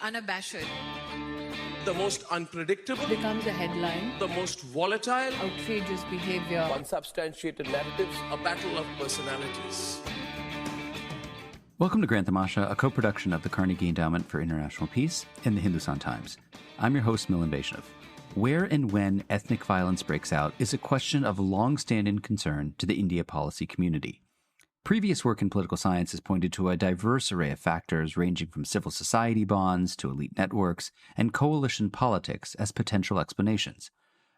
unabashed, the most unpredictable, becomes a headline, the most volatile, outrageous behavior, unsubstantiated narratives, a battle of personalities. Welcome to Grand Tamasha, a co-production of the Carnegie Endowment for International Peace and the Hindustan Times. I'm your host, Milan Vaishnav. Where and when ethnic violence breaks out is a question of long-standing concern to the India policy community. Previous work in political science has pointed to a diverse array of factors ranging from civil society bonds to elite networks and coalition politics as potential explanations.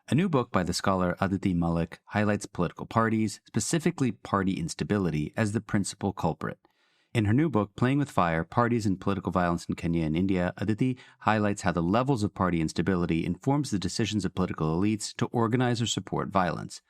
A new book by the scholar Aditi Malik highlights political parties, specifically party instability, as the principal culprit. In her new book, Playing with Fire, Parties and Political Violence in Kenya and India, Aditi highlights how the levels of party instability informs the decisions of political elites to organize or support violence.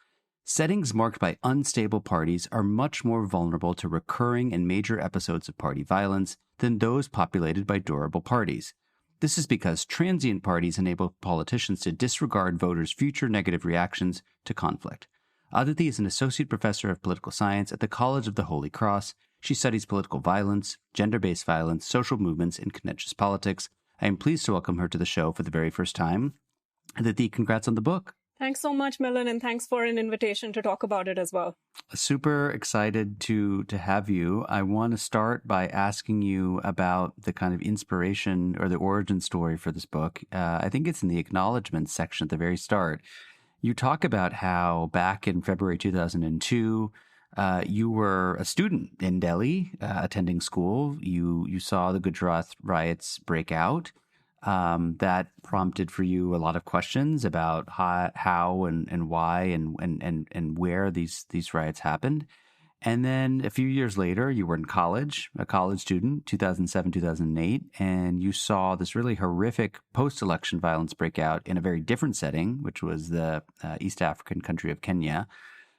Settings marked by unstable parties are much more vulnerable to recurring and major episodes of party violence than those populated by durable parties. This is because transient parties enable politicians to disregard voters' future negative reactions to conflict. Aditi is an associate professor of political science at the College of the Holy Cross. She studies political violence, gender-based violence, social movements, and contentious politics. I am pleased to welcome her to the show for the very first time. Aditi, congrats on the book. Thanks so much, Milan, and thanks for an invitation to talk about it as well. Super excited to have you. I want to start by asking you about the kind of inspiration or the origin story for this book. I think it's in the acknowledgments section at the very start. You talk about how back in February 2002, you were a student in Delhi, attending school. You saw the Gujarat riots break out. That prompted for you a lot of questions about how and why and where these riots happened. And then a few years later, you were in college, a college student, 2007, 2008, and you saw this really horrific post-election violence break out in a very different setting, which was the East African country of Kenya.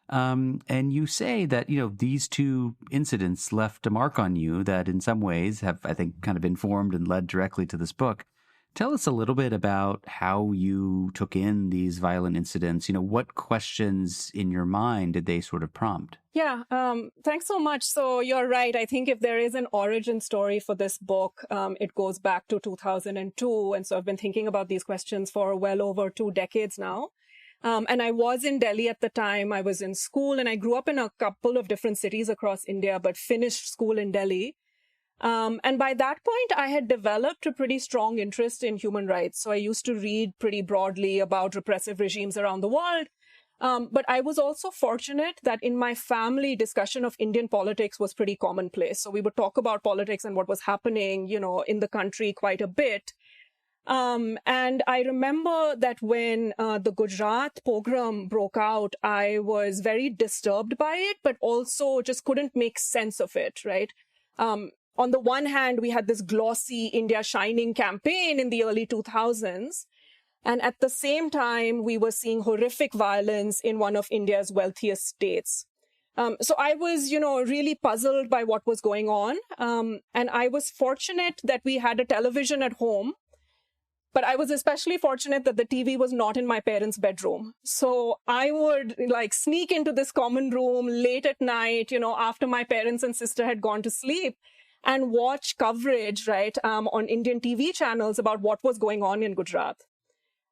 And you say that, these two incidents left a mark on you that in some ways have, I think, kind of informed and led directly to this book. Tell us a little bit about how you took in these violent incidents. What questions in your mind did they sort of prompt? Yeah, thanks so much. So you're right. I think if there is an origin story for this book, it goes back to 2002. And so I've been thinking about these questions for well over 2 decades now. And I was in Delhi at the time. I was in school and I grew up in a couple of different cities across India, but finished school in Delhi. And by that point, I had developed a pretty strong interest in human rights. So I used to read pretty broadly about repressive regimes around the world. But I was also fortunate that in my family, discussion of Indian politics was pretty commonplace. So we would talk about politics and what was happening, in the country quite a bit. And I remember that when the Gujarat pogrom broke out, I was very disturbed by it, but also just couldn't make sense of it, right? On the one hand, we had this glossy India Shining campaign in the early 2000s. And at the same time, we were seeing horrific violence in one of India's wealthiest states. So I was, really puzzled by what was going on. And I was fortunate that we had a television at home. But I was especially fortunate that the TV was not in my parents' bedroom. So I would sneak into this common room late at night, after my parents and sister had gone to sleep, and watch coverage, right, on Indian TV channels about what was going on in Gujarat.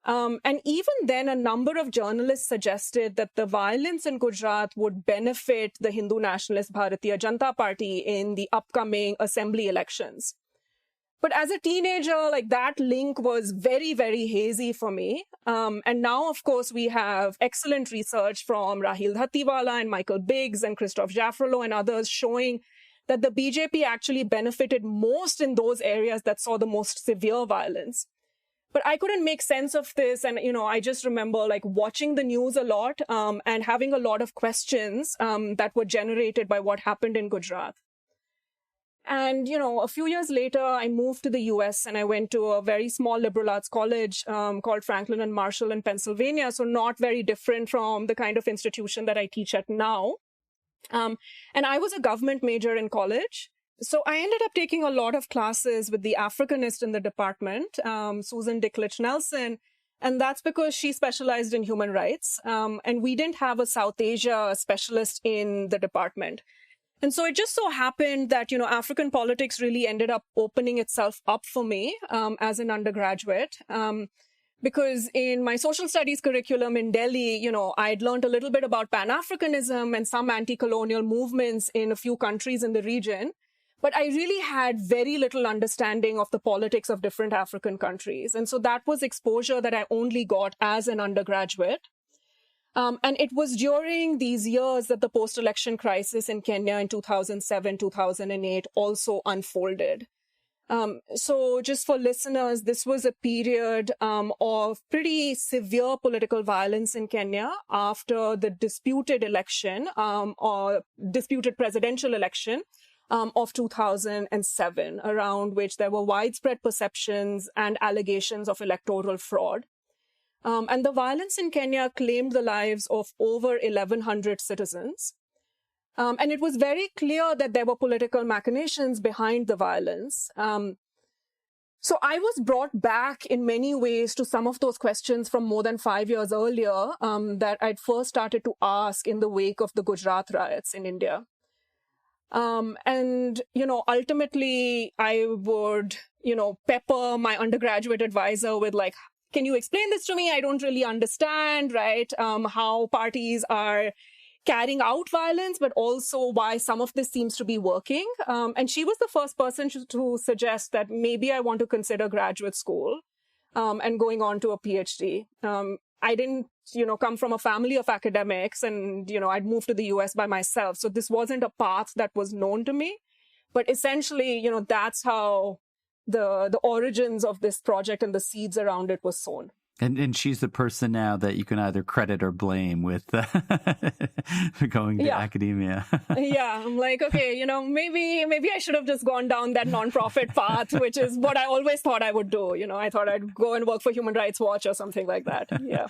And even then, a number of journalists suggested that the violence in Gujarat would benefit the Hindu nationalist Bharatiya Janata Party in the upcoming assembly elections. But as a teenager, that link was very, very hazy for me. And now, of course, we have excellent research from Rahil Dhatiwala and Michael Biggs and Christophe Jaffrelot and others showing that the BJP actually benefited most in those areas that saw the most severe violence. But I couldn't make sense of this. And, I just remember watching the news a lot and having a lot of questions that were generated by what happened in Gujarat. And, a few years later, I moved to the US and I went to a very small liberal arts college called Franklin and Marshall in Pennsylvania. So not very different from the kind of institution that I teach at now. And I was a government major in college. So I ended up taking a lot of classes with the Africanist in the department, Susan Dicklich Nelson. And that's because she specialized in human rights. And we didn't have a South Asia specialist in the department. And so it just so happened that, African politics really ended up opening itself up for me as an undergraduate. Because in my social studies curriculum in Delhi, I'd learned a little bit about Pan-Africanism and some anti-colonial movements in a few countries in the region. But I really had very little understanding of the politics of different African countries. And so that was exposure that I only got as an undergraduate. And it was during these years that the post-election crisis in Kenya in 2007, 2008 also unfolded. So just for listeners, this was a period of pretty severe political violence in Kenya after the disputed election or disputed presidential election of 2007, around which there were widespread perceptions and allegations of electoral fraud. And the violence in Kenya claimed the lives of over 1,100 citizens. And it was very clear that there were political machinations behind the violence. So I was brought back in many ways to some of those questions from more than 5 years earlier that I'd first started to ask in the wake of the Gujarat riots in India. And, ultimately I would, pepper my undergraduate advisor with like, can you explain this to me? I don't really understand, right? How parties are carrying out violence, but also why some of this seems to be working. And she was the first person to suggest that maybe I want to consider graduate school and going on to a PhD. I didn't, come from a family of academics and, I'd moved to the US by myself. So this wasn't a path that was known to me. But essentially, that's how the origins of this project and the seeds around it was sown. And she's the person now that you can either credit or blame with going to academia. Yeah, I'm like, okay, maybe I should have just gone down that nonprofit path, which is what I always thought I would do. I thought I'd go and work for Human Rights Watch or something like that. Yeah.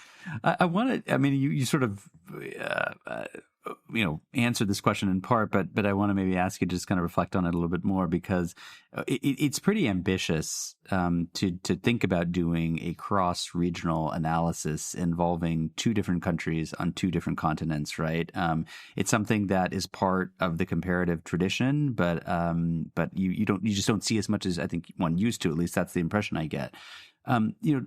You sort of, answered this question in part, but I want to maybe ask you to just kind of reflect on it a little bit more, because it's pretty ambitious to think about doing a cross-regional analysis involving two different countries on two different continents, right? It's something that is part of the comparative tradition, but you just don't see as much as I think one used to. At least that's the impression I get.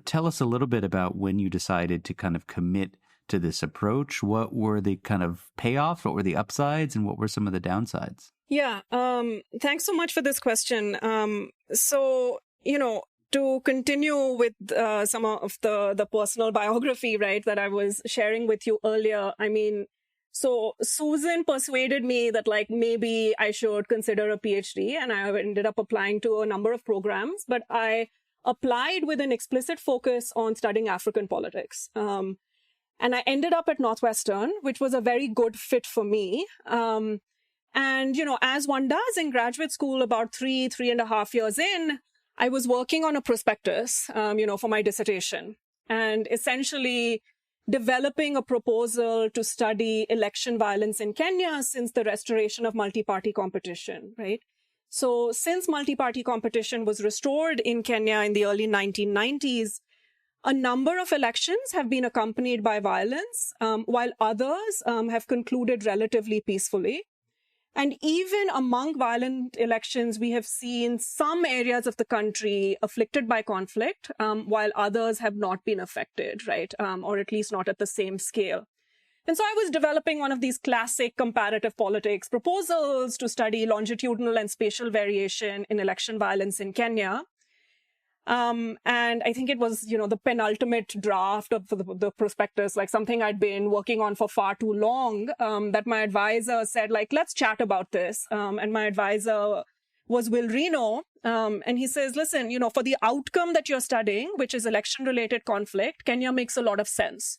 Tell us a little bit about when you decided to kind of commit to this approach. What were the kind of payoffs? What were the upsides? And what were some of the downsides? Yeah. Thanks so much for this question. So, to continue with some of the personal biography, right, that I was sharing with you earlier. So Susan persuaded me that like maybe I should consider a PhD, and I ended up applying to a number of programs, but I applied with an explicit focus on studying African politics. And I ended up at Northwestern, which was a very good fit for me. And, as one does in graduate school, about 3.5 years in, I was working on a prospectus, for my dissertation, and essentially developing a proposal to study election violence in Kenya since the restoration of multi-party competition, right? So since multi-party competition was restored in Kenya in the early 1990s, a number of elections have been accompanied by violence, while others have concluded relatively peacefully. And even among violent elections, we have seen some areas of the country afflicted by conflict, while others have not been affected, right? Or at least not at the same scale. And so I was developing one of these classic comparative politics proposals to study longitudinal and spatial variation in election violence in Kenya. And I think it was, the penultimate draft of the prospectus, like something I'd been working on for far too long, that my advisor said, like, let's chat about this. And my advisor was Will Reno. And he says, listen, for the outcome that you're studying, which is election-related conflict, Kenya makes a lot of sense.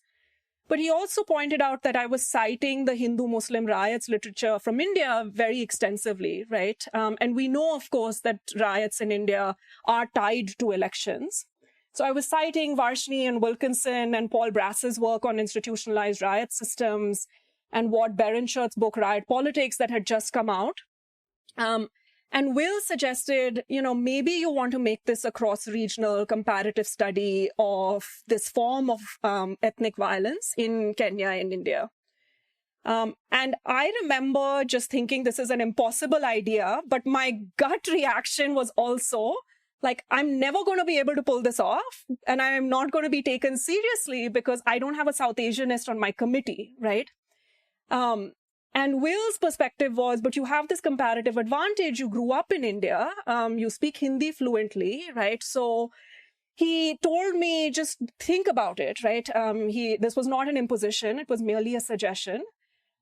But he also pointed out that I was citing the Hindu-Muslim riots literature from India very extensively, right? And we know, of course, that riots in India are tied to elections. So I was citing Varshni and Wilkinson and Paul Brass's work on institutionalized riot systems and Ward Berenschurt's book, Riot Politics, that had just come out. And Will suggested, maybe you want to make this a cross-regional comparative study of this form of ethnic violence in Kenya and India. And I remember just thinking this is an impossible idea, but my gut reaction was also like, I'm never going to be able to pull this off, and I am not going to be taken seriously because I don't have a South Asianist on my committee, right? And Will's perspective was, but you have this comparative advantage. You grew up in India. You speak Hindi fluently, right? So he told me, just think about it, right? This was not an imposition. It was merely a suggestion.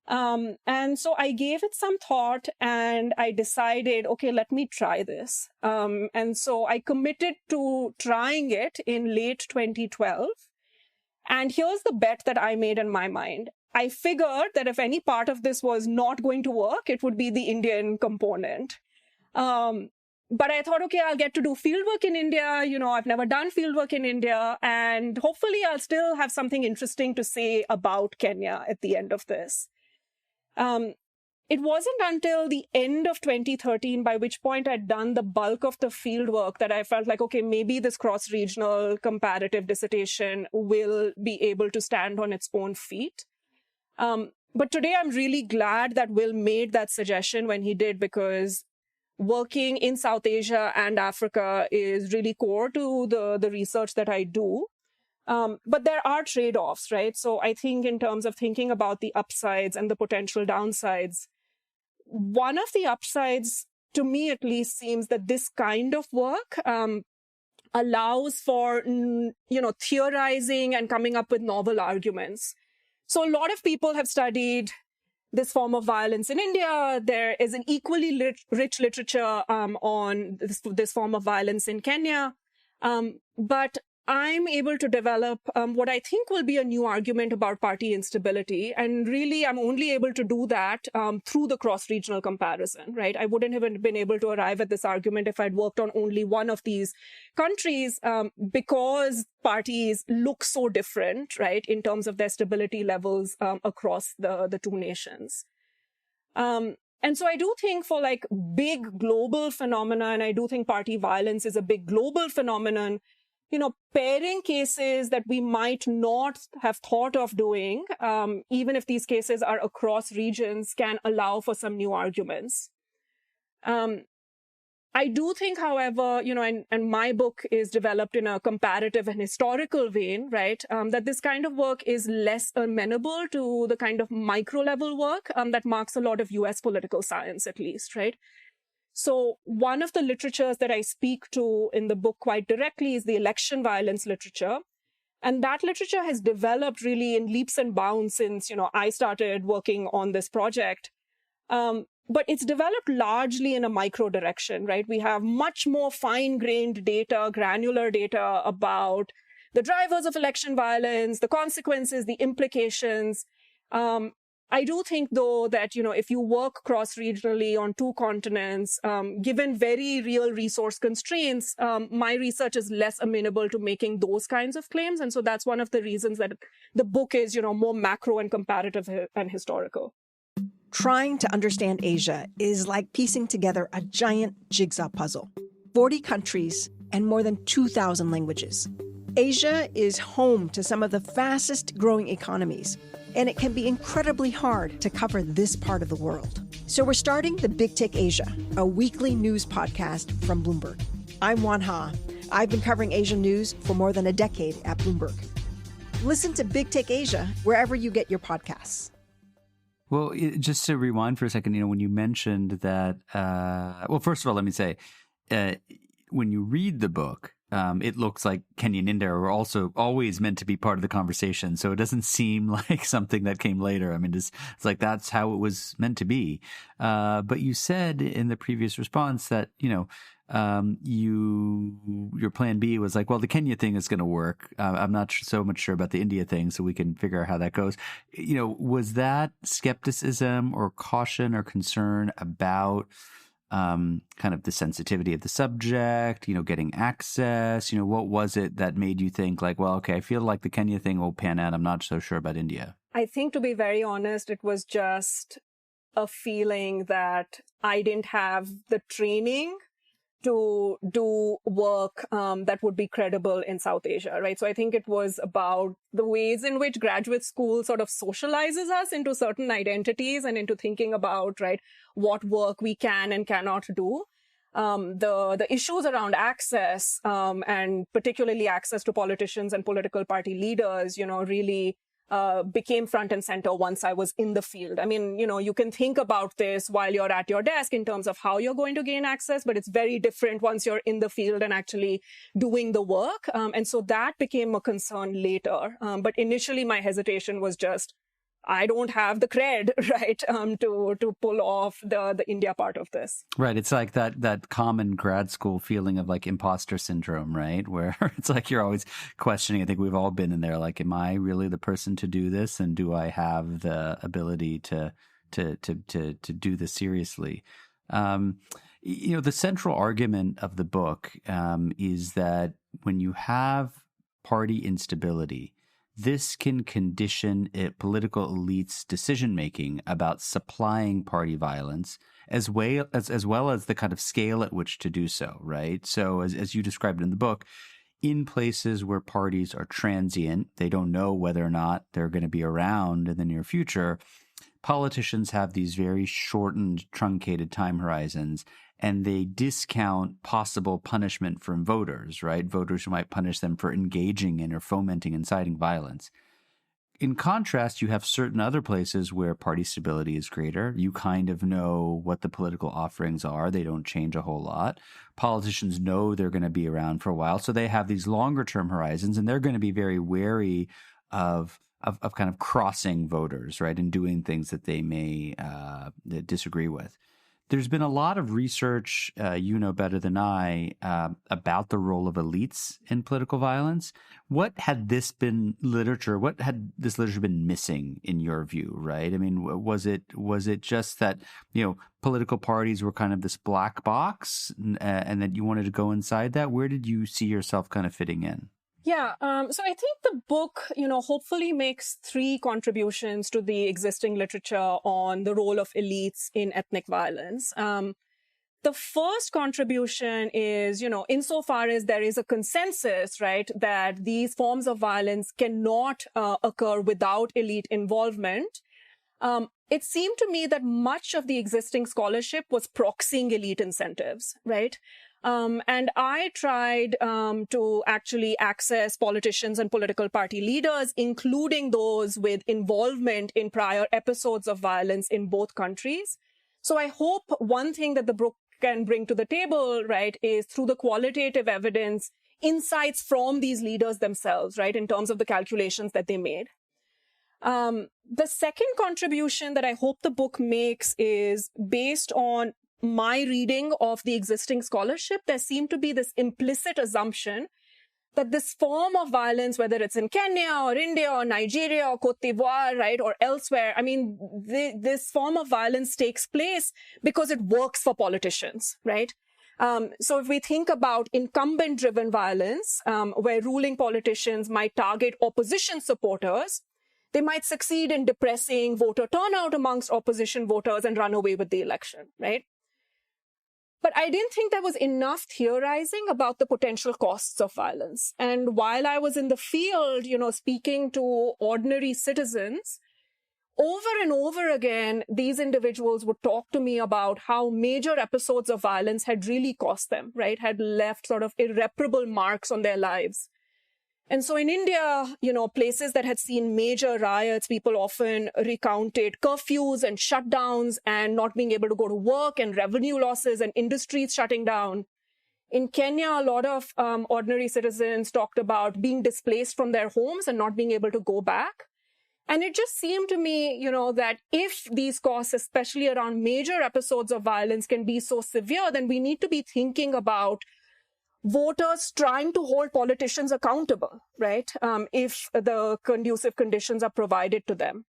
And so I gave it some thought and I decided, okay, let me try this. And so I committed to trying it in late 2012. And here's the bet that I made in my mind. I figured that if any part of this was not going to work, it would be the Indian component. But I thought, okay, I'll get to do fieldwork in India. I've never done fieldwork in India. And hopefully I'll still have something interesting to say about Kenya at the end of this. It wasn't until the end of 2013, by which point I'd done the bulk of the fieldwork, that I felt like, okay, maybe this cross-regional comparative dissertation will be able to stand on its own feet. But today I'm really glad that Will made that suggestion when he did, because working in South Asia and Africa is really core to the research that I do. But there are trade-offs, right? So I think in terms of thinking about the upsides and the potential downsides, one of the upsides, to me at least, seems that this kind of work allows for, theorizing and coming up with novel arguments. So a lot of people have studied this form of violence in India. There is an equally rich literature on this form of violence in Kenya. But I'm able to develop what I think will be a new argument about party instability. And really, I'm only able to do that through the cross-regional comparison, right? I wouldn't have been able to arrive at this argument if I'd worked on only one of these countries, because parties look so different, right, in terms of their stability levels across the two nations. And so I do think for like big global phenomena, and I do think party violence is a big global phenomenon, pairing cases that we might not have thought of doing, even if these cases are across regions, can allow for some new arguments. I do think, however, and my book is developed in a comparative and historical vein, right, that this kind of work is less amenable to the kind of micro-level work that marks a lot of US political science, at least, right? So one of the literatures that I speak to in the book quite directly is the election violence literature. And that literature has developed really in leaps and bounds since, I started working on this project. But it's developed largely in a micro direction, right? We have much more fine-grained data, granular data about the drivers of election violence, the consequences, the implications. I do think, though, that, if you work cross-regionally on two continents, given very real resource constraints, my research is less amenable to making those kinds of claims. And so that's one of the reasons that the book is, more macro and comparative and historical. Trying to understand Asia is like piecing together a giant jigsaw puzzle. 40 countries and more than 2,000 languages. Asia is home to some of the fastest growing economies, and it can be incredibly hard to cover this part of the world. So we're starting the Big Take Asia, a weekly news podcast from Bloomberg. I'm Wan Ha. I've been covering Asian news for more than a decade at Bloomberg. Listen to Big Take Asia wherever you get your podcasts. Well, just to rewind for a second, when you mentioned that, first of all, let me say, when you read the book, it looks like Kenya and India are also always meant to be part of the conversation. So it doesn't seem like something that came later. I mean, it's like that's how it was meant to be. But you said in the previous response that, your plan B was like, well, the Kenya thing is going to work. I'm not so much sure about the India thing, so we can figure out how that goes. Was that skepticism or caution or concern about kind of the sensitivity of the subject, getting access? What was it that made you think like, well, okay, I feel like the Kenya thing will pan out. I'm not so sure about India. I think, to be very honest, it was just a feeling that I didn't have the training to do work that would be credible in South Asia, right? So I think it was about the ways in which graduate school sort of socializes us into certain identities and into thinking about, right, what work we can and cannot do. The issues around access and particularly access to politicians and political party leaders, really became front and center once I was in the field. I mean, you can think about this while you're at your desk in terms of how you're going to gain access, but it's very different once you're in the field and actually doing the work. And so that became a concern later. But initially, my hesitation was just, I don't have the cred, right, to pull off the India part of this. Right. It's like that common grad school feeling of like imposter syndrome, right? Where it's like you're always questioning. I think we've all been in there. Like, am I really the person to do this? And do I have the ability to do this seriously? The central argument of the book is that when you have party instability, this can condition political elites' decision-making about supplying party violence, as well as the kind of scale at which to do so, right? So as you described in the book, in places where parties are transient, they don't know whether or not they're going to be around in the near future, politicians have these very shortened, truncated time horizons, and they discount possible punishment from voters, right? Voters who might punish them for engaging in or fomenting, inciting violence. In contrast, you have certain other places where party stability is greater. You kind of know what the political offerings are. They don't change a whole lot. Politicians know they're going to be around for a while, so they have these longer-term horizons, and they're going to be very wary of kind of crossing voters, right, and doing things that they may disagree with. There's been a lot of research, you know better than I, about the role of elites in political violence. What had this literature been missing in your view, right? I mean, was it just that, political parties were kind of this black box and that you wanted to go inside that? Where did you see yourself kind of fitting in? Yeah, so I think the book, hopefully makes 3 contributions to the existing literature on the role of elites in ethnic violence. The first contribution is, insofar as there is a consensus, right, that these forms of violence cannot occur without elite involvement, it seemed to me that much of the existing scholarship was proxying elite incentives, right? And I tried to actually access politicians and political party leaders, including those with involvement in prior episodes of violence in both countries. So I hope one thing that the book can bring to the table, right, is through the qualitative evidence, insights from these leaders themselves, right, in terms of the calculations that they made. The second contribution that I hope the book makes is based on my reading of the existing scholarship. There seemed to be this implicit assumption that this form of violence, whether it's in Kenya or India or Nigeria or Cote d'Ivoire, right, or elsewhere, I mean, this form of violence takes place because it works for politicians, right? So if we think about incumbent-driven violence, where ruling politicians might target opposition supporters, they might succeed in depressing voter turnout amongst opposition voters and run away with the election, right? But I didn't think there was enough theorizing about the potential costs of violence. And while I was in the field, speaking to ordinary citizens, over and over again, these individuals would talk to me about how major episodes of violence had really cost them, right? Had left sort of irreparable marks on their lives. And so in India, places that had seen major riots, people often recounted curfews and shutdowns and not being able to go to work and revenue losses and industries shutting down. In Kenya, a lot of ordinary citizens talked about being displaced from their homes and not being able to go back. And it just seemed to me, that if these costs, especially around major episodes of violence, can be so severe, then we need to be thinking about voters trying to hold politicians accountable, right? If the conducive conditions are provided to them.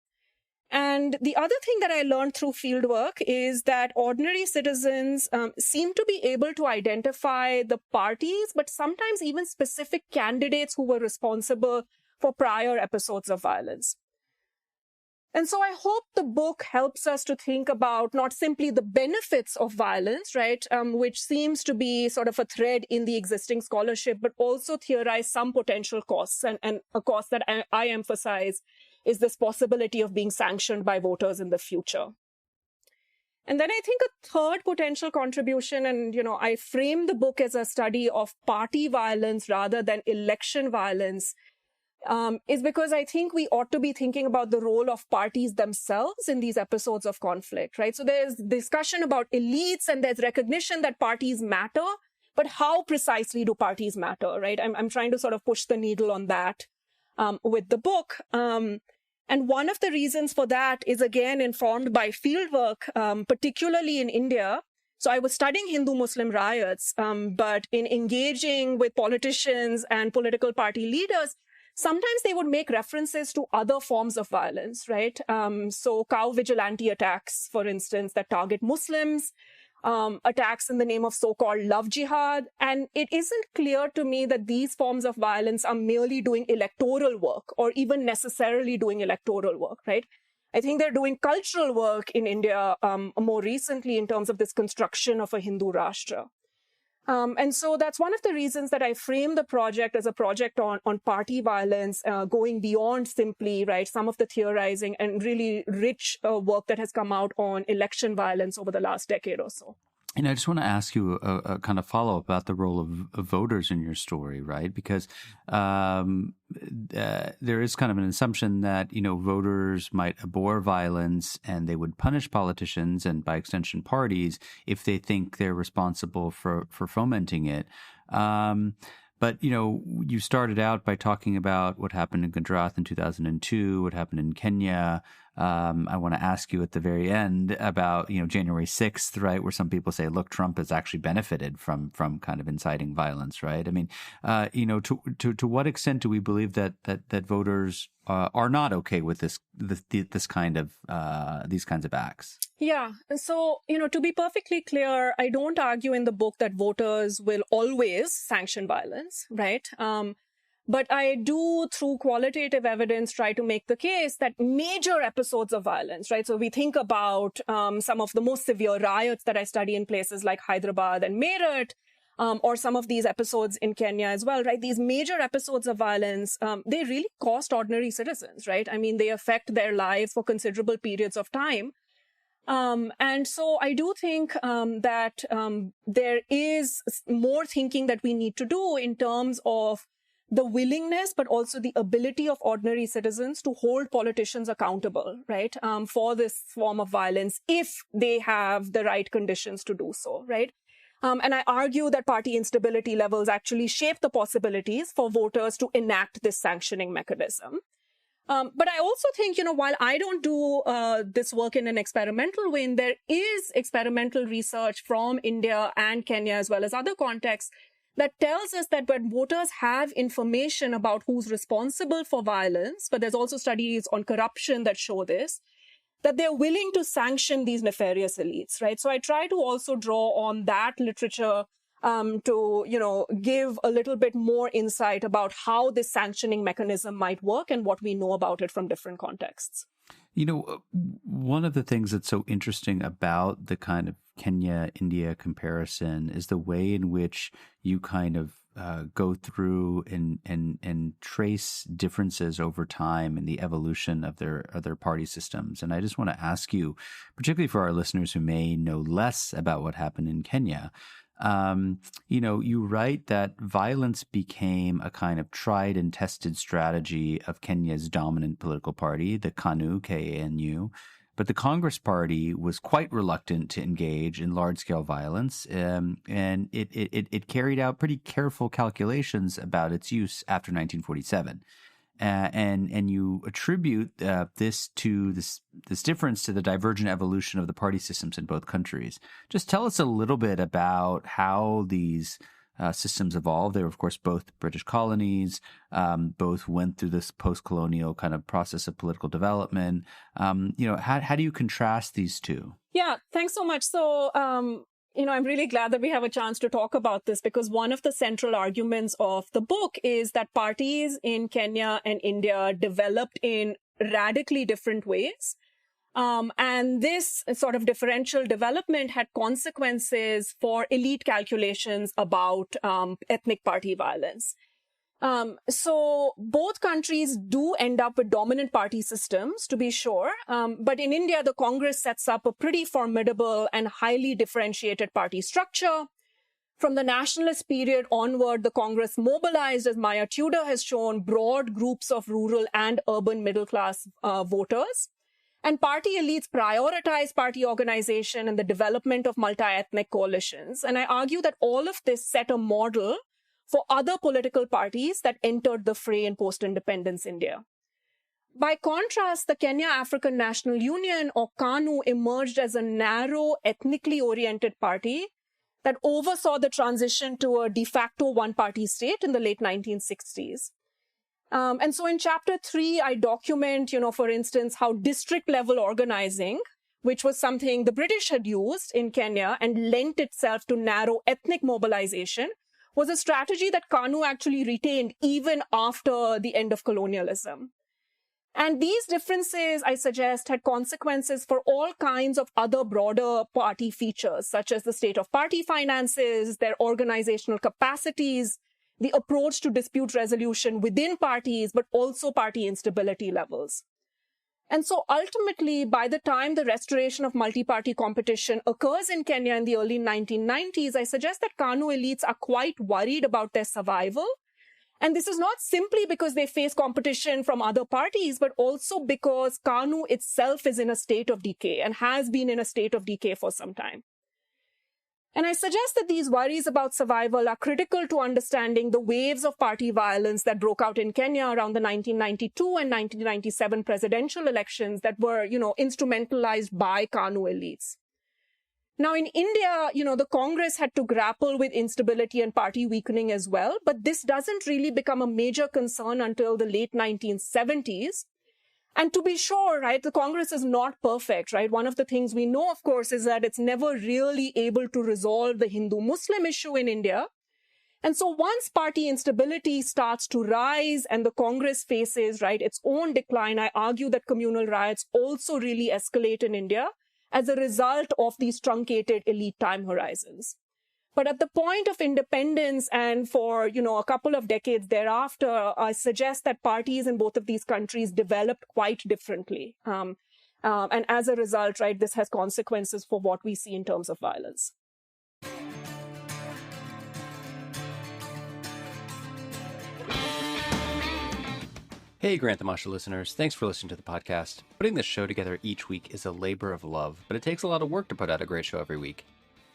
And the other thing that I learned through fieldwork is that ordinary citizens seem to be able to identify the parties, but sometimes even specific candidates who were responsible for prior episodes of violence. And so I hope the book helps us to think about not simply the benefits of violence, right, which seems to be sort of a thread in the existing scholarship, but also theorize some potential costs. And a cost that I emphasize is this possibility of being sanctioned by voters in the future. And then I think a third potential contribution, and, I frame the book as a study of party violence rather than election violence, is because I think we ought to be thinking about the role of parties themselves in these episodes of conflict, right? So there's discussion about elites and there's recognition that parties matter, but how precisely do parties matter, right? I'm trying to sort of push the needle on that with the book. And one of the reasons for that is, again, informed by fieldwork, particularly in India. So I was studying Hindu-Muslim riots, but in engaging with politicians and political party leaders, sometimes they would make references to other forms of violence, right? So cow vigilante attacks, for instance, that target Muslims, attacks in the name of so-called love jihad. And it isn't clear to me that these forms of violence are merely doing electoral work or even necessarily doing electoral work, right? I think they're doing cultural work in India more recently in terms of this construction of a Hindu Rashtra. And so that's one of the reasons that I frame the project as a project on party violence, going beyond simply, right, some of the theorizing and really rich work that has come out on election violence over the last decade or so. And I just want to ask you a kind of follow-up about the role of voters in your story, right? Because there is kind of an assumption that, voters might abhor violence and they would punish politicians and, by extension, parties if they think they're responsible for fomenting it. But, you started out by talking about what happened in Gujarat in 2002, what happened in Kenya. I want to ask you at the very end about, January 6th, right, where some people say, look, Trump has actually benefited from kind of inciting violence, right? I mean, to what extent do we believe that voters are not okay with these kinds of acts? Yeah. So, to be perfectly clear, I don't argue in the book that voters will always sanction violence, right? But I do, through qualitative evidence, try to make the case that major episodes of violence, right? So we think about some of the most severe riots that I study in places like Hyderabad and Meerut, or some of these episodes in Kenya as well, right? These major episodes of violence, they really cost ordinary citizens, right? I mean, they affect their lives for considerable periods of time. And so I do think that there is more thinking that we need to do in terms of the willingness, but also the ability of ordinary citizens to hold politicians accountable, right, for this form of violence if they have the right conditions to do so, right? And I argue that party instability levels actually shape the possibilities for voters to enact this sanctioning mechanism. But I also think, while I don't do this work in an experimental way, there is experimental research from India and Kenya, as well as other contexts, that tells us that when voters have information about who's responsible for violence, but there's also studies on corruption that show this, that they're willing to sanction these nefarious elites, right? So I try to also draw on that literature to, give a little bit more insight about how this sanctioning mechanism might work and what we know about it from different contexts. One of the things that's so interesting about the kind of Kenya-India comparison is the way in which you kind of go through and trace differences over time in the evolution of their party systems. And I just want to ask you, particularly for our listeners who may know less about what happened in Kenya, you write that violence became a kind of tried and tested strategy of Kenya's dominant political party, the KANU, K-A-N-U. But the Congress Party was quite reluctant to engage in large-scale violence, and it carried out pretty careful calculations about its use after 1947. And you attribute this difference to the divergent evolution of the party systems in both countries. Just tell us a little bit about how these systems evolved. They were, of course, both British colonies, both went through this post-colonial kind of process of political development. How do you contrast these two? Yeah, thanks so much. So, I'm really glad that we have a chance to talk about this, because one of the central arguments of the book is that parties in Kenya and India developed in radically different ways. And this sort of differential development had consequences for elite calculations about ethnic party violence. So both countries do end up with dominant party systems, to be sure. But in India, the Congress sets up a pretty formidable and highly differentiated party structure. From the nationalist period onward, the Congress mobilized, as Maya Tudor has shown, broad groups of rural and urban middle-class voters. And party elites prioritize party organization and the development of multi-ethnic coalitions. And I argue that all of this set a model for other political parties that entered the fray in post-independence India. By contrast, the Kenya African National Union, or KANU, emerged as a narrow, ethnically oriented party that oversaw the transition to a de facto one-party state in the late 1960s. And so in chapter 3, I document, for instance, how district-level organizing, which was something the British had used in Kenya and lent itself to narrow ethnic mobilization, was a strategy that KANU actually retained even after the end of colonialism. And these differences, I suggest, had consequences for all kinds of other broader party features, such as the state of party finances, their organizational capacities, the approach to dispute resolution within parties, but also party instability levels. And so ultimately, by the time the restoration of multi-party competition occurs in Kenya in the early 1990s, I suggest that KANU elites are quite worried about their survival. And this is not simply because they face competition from other parties, but also because KANU itself is in a state of decay and has been in a state of decay for some time. And I suggest that these worries about survival are critical to understanding the waves of party violence that broke out in Kenya around the 1992 and 1997 presidential elections that were, instrumentalized by KANU elites. Now, in India, the Congress had to grapple with instability and party weakening as well, but this doesn't really become a major concern until the late 1970s. And to be sure, right, the Congress is not perfect, right? One of the things we know, of course, is that it's never really able to resolve the Hindu-Muslim issue in India. And so once party instability starts to rise and the Congress faces, right, its own decline, I argue that communal riots also really escalate in India as a result of these truncated elite time horizons. But at the point of independence and for, a couple of decades thereafter, I suggest that parties in both of these countries developed quite differently. And as a result, right, this has consequences for what we see in terms of violence. Hey, Granthamasha listeners. Thanks for listening to the podcast. Putting this show together each week is a labor of love, but it takes a lot of work to put out a great show every week.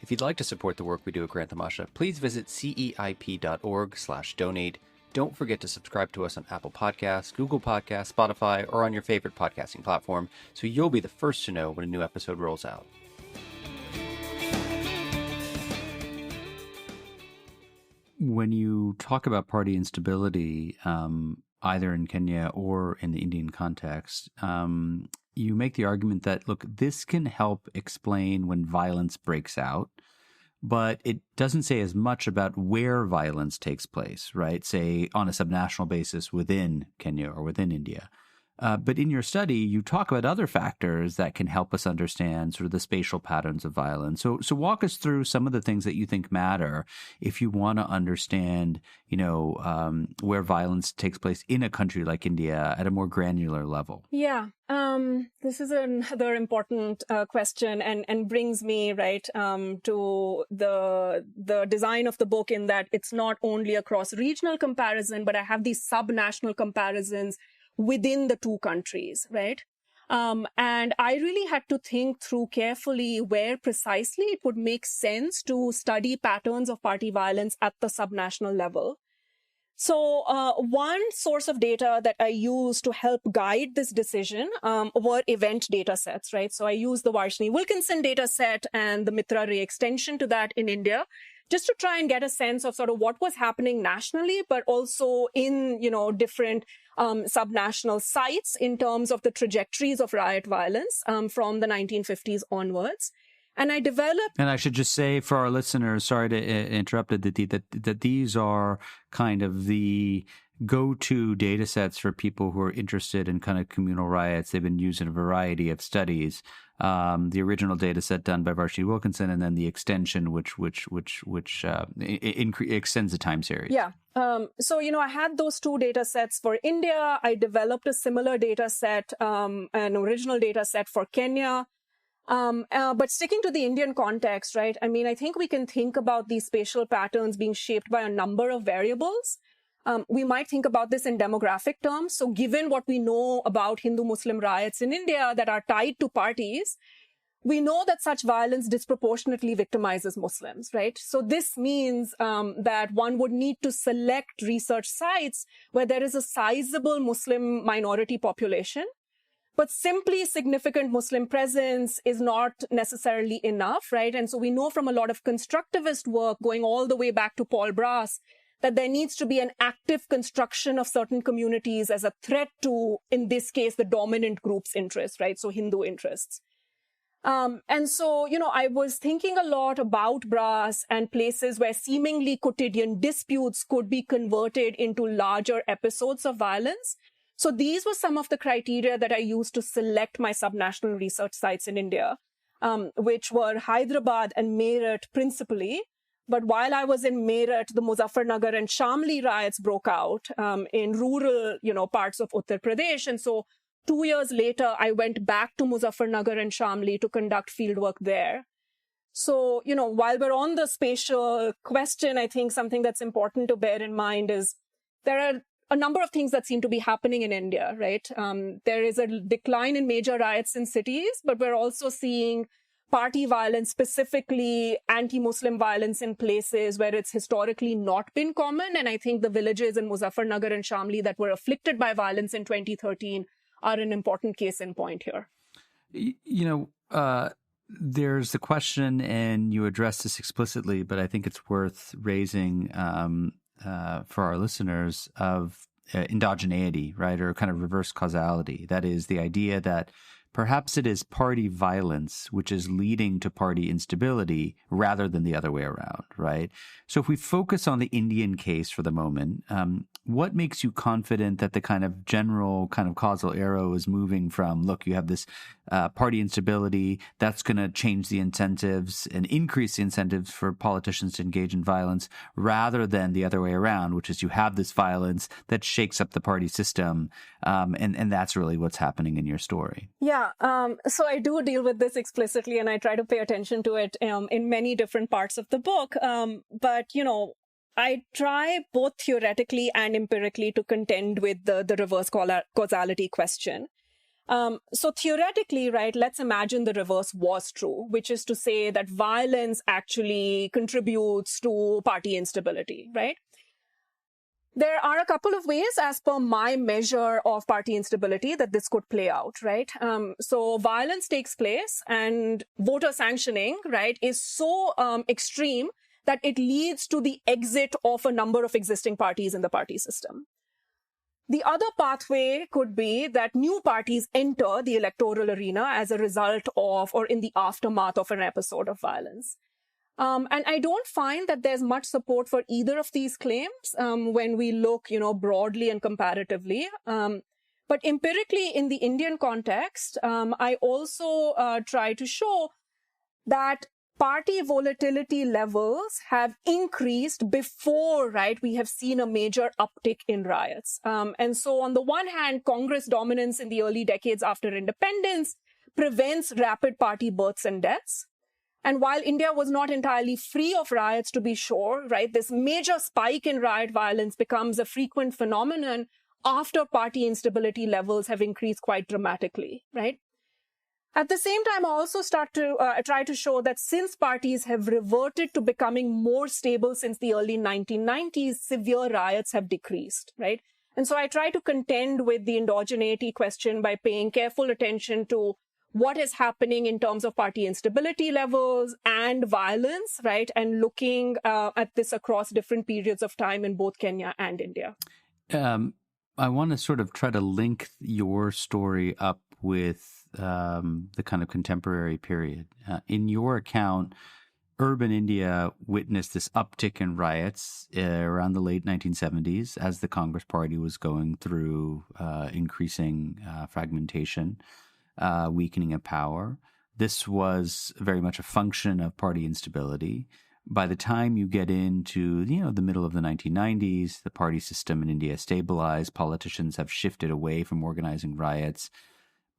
If you'd like to support the work we do at Granthamasha, please visit ceip.org/donate. Don't forget to subscribe to us on Apple Podcasts, Google Podcasts, Spotify, or on your favorite podcasting platform, so you'll be the first to know when a new episode rolls out. When you talk about party instability, either in Kenya or in the Indian context, you make the argument that, look, this can help explain when violence breaks out, but it doesn't say as much about where violence takes place, right? Say on a subnational basis within Kenya or within India. But in your study, you talk about other factors that can help us understand sort of the spatial patterns of violence. So walk us through some of the things that you think matter if you want to understand, where violence takes place in a country like India at a more granular level. Yeah, this is another important question and brings me right to the design of the book, in that it's not only a cross-regional comparison, but I have these sub-national comparisons within the two countries, right? And I really had to think through carefully where precisely it would make sense to study patterns of party violence at the subnational level. So one source of data that I used to help guide this decision were event data sets, right? So I used the Varshney-Wilkinson data set and the Mitra Ray extension to that in India, just to try and get a sense of sort of what was happening nationally, but also in, different subnational sites in terms of the trajectories of riot violence from the 1950s onwards. And I developed... And I should just say for our listeners, sorry to interrupt, Aditi, that these are kind of the go-to data sets for people who are interested in kind of communal riots. They've been used in a variety of studies. The original data set done by Varsity Wilkinson, and then the extension, which extends the time series. Yeah. So, I had those two data sets for India. I developed a similar data set, an original data set for Kenya. But sticking to the Indian context, right? I mean, I think we can think about these spatial patterns being shaped by a number of variables. We might think about this in demographic terms. So given what we know about Hindu-Muslim riots in India that are tied to parties, we know that such violence disproportionately victimizes Muslims, right? So this means that one would need to select research sites where there is a sizable Muslim minority population. But simply significant Muslim presence is not necessarily enough, right? And so we know from a lot of constructivist work going all the way back to Paul Brass that there needs to be an active construction of certain communities as a threat to, in this case, the dominant group's interests, right? So Hindu interests. And so, I was thinking a lot about Brass and places where seemingly quotidian disputes could be converted into larger episodes of violence. So these were some of the criteria that I used to select my subnational research sites in India, which were Hyderabad and Meerut principally. But while I was in Meerut, the Muzaffarnagar and Shamli riots broke out in rural, parts of Uttar Pradesh. And so 2 years later, I went back to Muzaffarnagar and Shamli to conduct fieldwork there. So, while we're on the spatial question, I think something that's important to bear in mind is there are a number of things that seem to be happening in India, right? There is a decline in major riots in cities, but we're also seeing party violence, specifically anti-Muslim violence in places where it's historically not been common. And I think the villages in Muzaffarnagar and Shamli that were afflicted by violence in 2013 are an important case in point here. There's the question, and you address this explicitly, but I think it's worth raising for our listeners, of endogeneity, right, or kind of reverse causality. That is the idea that perhaps it is party violence which is leading to party instability rather than the other way around, right? So if we focus on the Indian case for the moment, what makes you confident that the kind of general kind of causal arrow is moving from, look, you have this party instability, that's going to change the incentives and increase the incentives for politicians to engage in violence, rather than the other way around, which is you have this violence that shakes up the party system, and that's really what's happening in your story. Yeah, so I do deal with this explicitly, and I try to pay attention to it in many different parts of the book. But, I try both theoretically and empirically to contend with the reverse causality question. So theoretically, right, let's imagine the reverse was true, which is to say that violence actually contributes to party instability, right? There are a couple of ways, as per my measure of party instability, that this could play out, right? So violence takes place and voter sanctioning, right, is so extreme that it leads to the exit of a number of existing parties in the party system. The other pathway could be that new parties enter the electoral arena as a result of or in the aftermath of an episode of violence. And I don't find that there's much support for either of these claims when we look, broadly and comparatively. But empirically, in the Indian context, I also try to show that party volatility levels have increased before, right, we have seen a major uptick in riots. And so on the one hand, Congress dominance in the early decades after independence prevents rapid party births and deaths. And while India was not entirely free of riots, to be sure, right, this major spike in riot violence becomes a frequent phenomenon after party instability levels have increased quite dramatically, right? At the same time, I also try to show that since parties have reverted to becoming more stable since the early 1990s, severe riots have decreased, right? And so I try to contend with the endogeneity question by paying careful attention to what is happening in terms of party instability levels and violence, right? And looking at this across different periods of time in both Kenya and India. I want to sort of try to link your story up with the kind of contemporary period. In your account, urban India witnessed this uptick in riots around the late 1970s as the Congress Party was going through increasing fragmentation, weakening of power. This was very much a function of party instability. By the time you get into, the middle of the 1990s, the party system in India stabilized. Politicians have shifted away from organizing riots.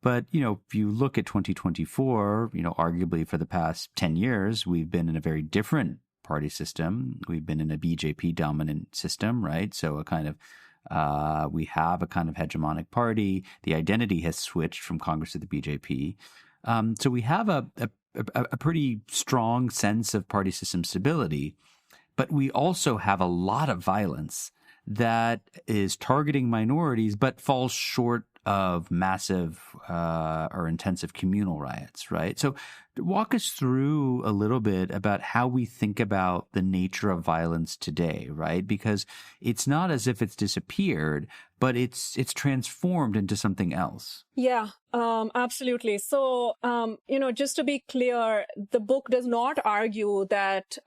But, if you look at 2024, arguably for the past 10 years, we've been in a very different party system. We've been in a BJP dominant system, right? So we have a kind of hegemonic party. The identity has switched from Congress to the BJP. So we have a pretty strong sense of party system stability, but we also have a lot of violence that is targeting minorities, but falls short of massive or intensive communal riots, right? So walk us through a little bit about how we think about the nature of violence today, right? Because it's not as if it's disappeared, but it's transformed into something else. Yeah, absolutely. So, just to be clear, the book does not argue that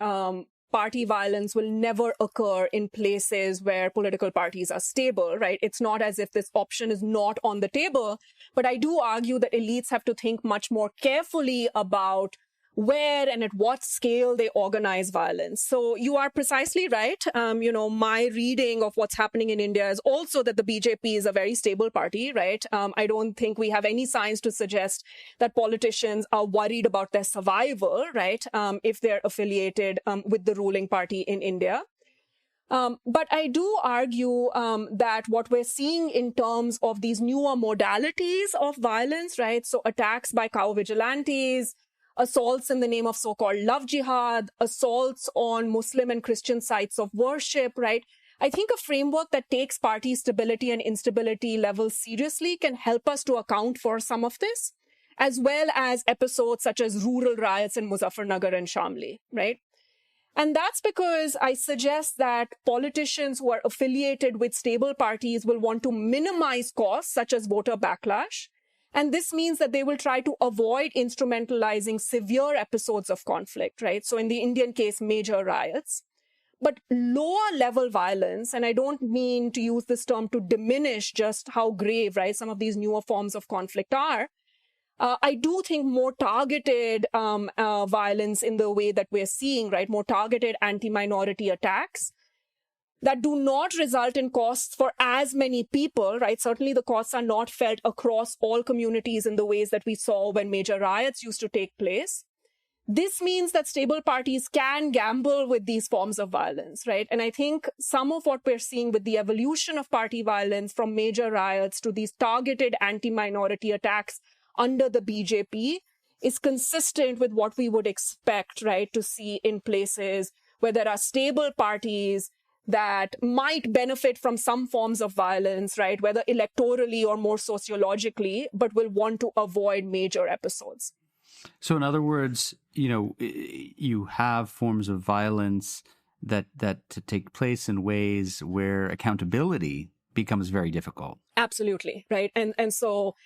party violence will never occur in places where political parties are stable, right? It's not as if this option is not on the table, but I do argue that elites have to think much more carefully about where and at what scale they organize violence. So you are precisely right. My reading of what's happening in India is also that the BJP is a very stable party, right? I don't think we have any signs to suggest that politicians are worried about their survival, right? If they're affiliated with the ruling party in India. But I do argue that what we're seeing in terms of these newer modalities of violence, right? So attacks by cow vigilantes, assaults in the name of so-called love jihad, assaults on Muslim and Christian sites of worship, right? I think a framework that takes party stability and instability levels seriously can help us to account for some of this, as well as episodes such as rural riots in Muzaffarnagar and Shamli, right? And that's because I suggest that politicians who are affiliated with stable parties will want to minimize costs such as voter backlash. And this means that they will try to avoid instrumentalizing severe episodes of conflict, right? So in the Indian case, major riots. But lower level violence, and I don't mean to use this term to diminish just how grave, right, some of these newer forms of conflict are. I do think more targeted violence in the way that we're seeing, right, more targeted anti-minority attacks that do not result in costs for as many people, right? Certainly the costs are not felt across all communities in the ways that we saw when major riots used to take place. This means that stable parties can gamble with these forms of violence, right? And I think some of what we're seeing with the evolution of party violence from major riots to these targeted anti-minority attacks under the BJP is consistent with what we would expect, right, to see in places where there are stable parties that might benefit from some forms of violence, right, whether electorally or more sociologically, but will want to avoid major episodes. So in other words, you have forms of violence that to take place in ways where accountability becomes very difficult. Absolutely, right. And so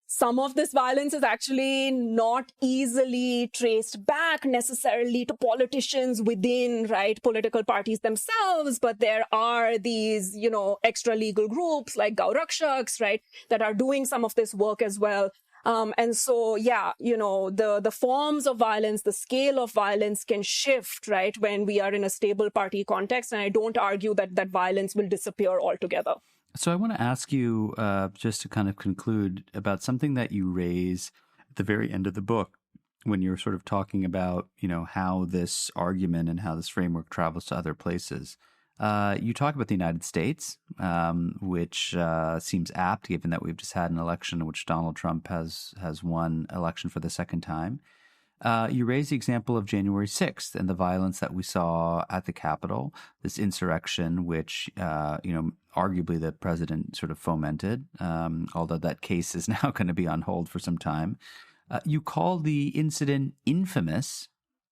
some of this violence is actually not easily traced back necessarily to politicians within, right, political parties themselves, but there are these, extra legal groups like Gaurakshaks, right, that are doing some of this work as well. And so, the forms of violence, the scale of violence can shift, right, when we are in a stable party context. And I don't argue that violence will disappear altogether. So I want to ask you, just to kind of conclude, about something that you raise at the very end of the book when you're sort of talking about, how this argument and how this framework travels to other places. You talk about the United States, which seems apt given that we've just had an election in which Donald Trump has won election for the second time. You raise the example of January 6th and the violence that we saw at the Capitol, this insurrection, which, arguably the president sort of fomented, although that case is now going to be on hold for some time. You call the incident infamous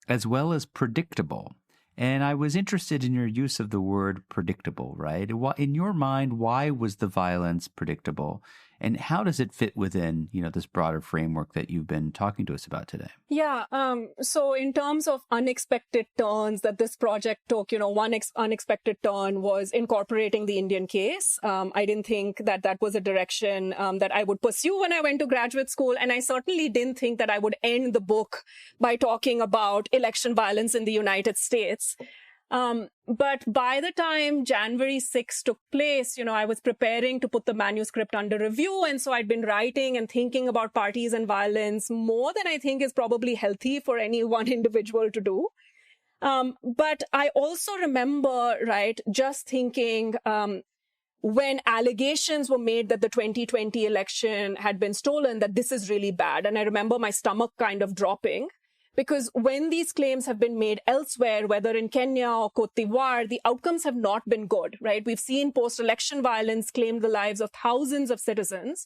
as well as predictable. And I was interested in your use of the word predictable, right? In your mind, why was the violence predictable? And how does it fit within, this broader framework that you've been talking to us about today? Yeah. So in terms of unexpected turns that this project took, one unexpected turn was incorporating the Indian case. I didn't think that was a direction that I would pursue when I went to graduate school. And I certainly didn't think that I would end the book by talking about election violence in the United States. But by the time January 6th took place, I was preparing to put the manuscript under review. And so I'd been writing and thinking about parties and violence more than I think is probably healthy for any one individual to do. But I also remember, just thinking, when allegations were made that the 2020 election had been stolen, that this is really bad. And I remember my stomach kind of dropping. Because when these claims have been made elsewhere, whether in Kenya or Cote d'Ivoire, the outcomes have not been good, right? We've seen post-election violence claim the lives of thousands of citizens.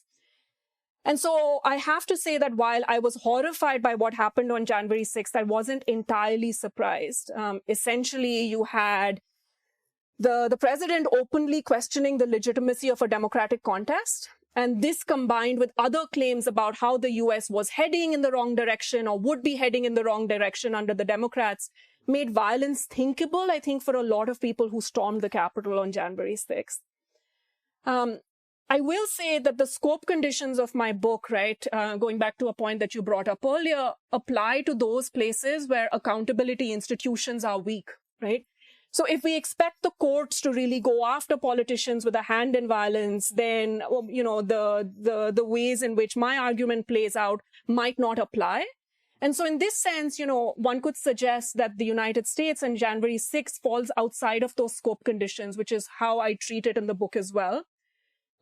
And so I have to say that while I was horrified by what happened on January 6th, I wasn't entirely surprised. Essentially, you had the president openly questioning the legitimacy of a democratic contest. And this combined with other claims about how the US was heading in the wrong direction or would be heading in the wrong direction under the Democrats made violence thinkable, I think, for a lot of people who stormed the Capitol on January 6th. I will say that the scope conditions of my book, going back to a point that you brought up earlier, apply to those places where accountability institutions are weak, right? So if we expect the courts to really go after politicians with a hand in violence, then, the ways in which my argument plays out might not apply. And so in this sense, one could suggest that the United States and January 6th falls outside of those scope conditions, which is how I treat it in the book as well.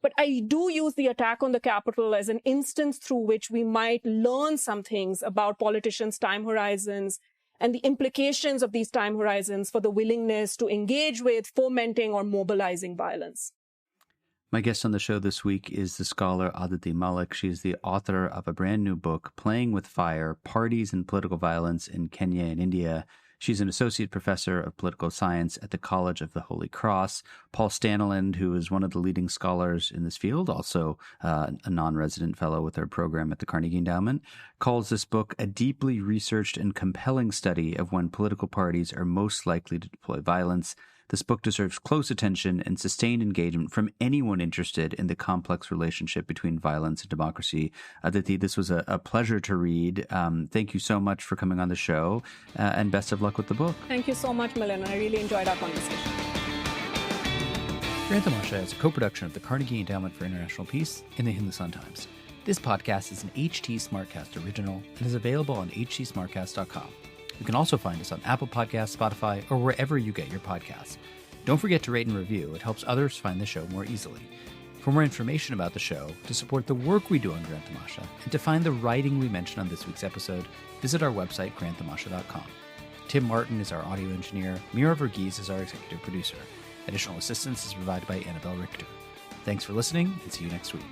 But I do use the attack on the Capitol as an instance through which we might learn some things about politicians' time horizons and the implications of these time horizons for the willingness to engage with, fomenting, or mobilizing violence. My guest on the show this week is the scholar Aditi Malik. She's the author of a brand new book, Playing with Fire, Parties and Political Violence in Kenya and India. She's an associate professor of political science at the College of the Holy Cross. Paul Stanley, who is one of the leading scholars in this field, also a non-resident fellow with our program at the Carnegie Endowment, calls this book a deeply researched and compelling study of when political parties are most likely to deploy violence. This book deserves close attention and sustained engagement from anyone interested in the complex relationship between violence and democracy. Aditi, this was a pleasure to read. Thank you so much for coming on the show, and best of luck with the book. Thank you so much, Milind. I really enjoyed our conversation. Grantamasha is a co-production of the Carnegie Endowment for International Peace and the Hindustan Times. This podcast is an HT Smartcast original and is available on htsmartcast.com. You can also find us on Apple Podcasts, Spotify, or wherever you get your podcasts. Don't forget to rate and review. It helps others find the show more easily. For more information about the show, to support the work we do on Grantamasha, and to find the writing we mentioned on this week's episode, visit our website, grantamasha.com. Tim Martin is our audio engineer. Mira Verghese is our executive producer. Additional assistance is provided by Annabelle Richter. Thanks for listening, and see you next week.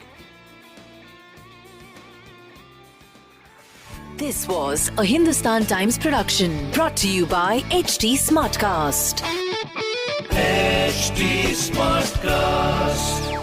This was a Hindustan Times production brought to you by HT Smartcast. HT Smartcast.